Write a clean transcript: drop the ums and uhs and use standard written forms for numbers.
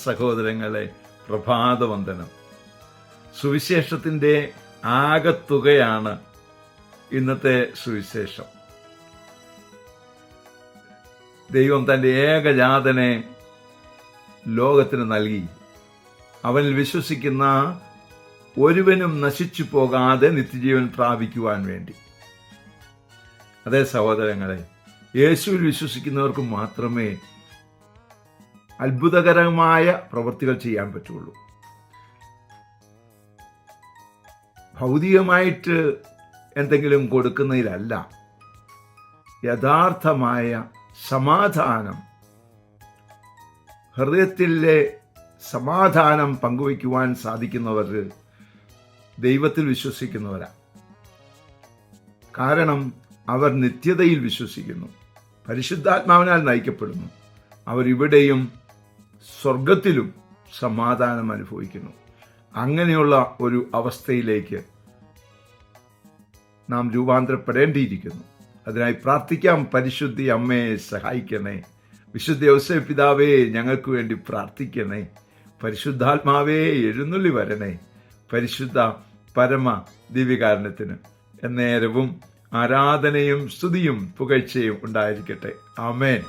സഹോദരങ്ങളെ, പ്രഭാതവന്ദനം. സുവിശേഷത്തിൻ്റെ ആകത്തുകയാണ് ഇന്നത്തെ സുവിശേഷം. ദൈവം തൻ്റെ ഏകജാതനെ ലോകത്തിന് നൽകി. അവനിൽ വിശ്വസിക്കുന്ന ഒരുവനും നശിച്ചു പോകാതെ നിത്യജീവൻ പ്രാപിക്കുവാൻ വേണ്ടി. അതേ സഹോദരങ്ങളെ, യേശുവിൽ വിശ്വസിക്കുന്നവർക്ക് മാത്രമേ അത്ഭുതകരമായ പ്രവൃത്തികൾ ചെയ്യാൻ പറ്റുള്ളൂ. ഭൗതികമായിട്ട് എന്തെങ്കിലും കൊടുക്കുന്നതിലല്ല, യഥാർത്ഥമായ സമാധാനം, ഹൃദയത്തിലെ സമാധാനം പങ്കുവയ്ക്കുവാൻ സാധിക്കുന്നവർ ദൈവത്തിൽ വിശ്വസിക്കുന്നവരാണ്. കാരണം അവർ നിത്യതയിൽ വിശ്വസിക്കുന്നു, പരിശുദ്ധാത്മാവിനാൽ നയിക്കപ്പെടുന്നു. അവരിവിടെയും സ്വർഗത്തിലും സമാധാനം അനുഭവിക്കുന്നു. അങ്ങനെയുള്ള ഒരു അവസ്ഥയിലേക്ക് നാം രൂപാന്തരപ്പെടേണ്ടിയിരിക്കുന്നു. അതിനായി പ്രാർത്ഥിക്കാം. പരിശുദ്ധി അമ്മയെ സഹായിക്കണേ. വിശുദ്ധ യോസേപ്പ് പിതാവേ, ഞങ്ങൾക്ക് വേണ്ടി പ്രാർത്ഥിക്കണേ. പരിശുദ്ധാത്മാവേ, എഴുന്നള്ളി വരണേ. പരിശുദ്ധ പരമ ദിവ്യകാരുണ്യത്തിന് എന്നേരവും ആരാധനയും സ്തുതിയും പുകഴ്ചയും ഉണ്ടായിരിക്കട്ടെ. ആമേൻ.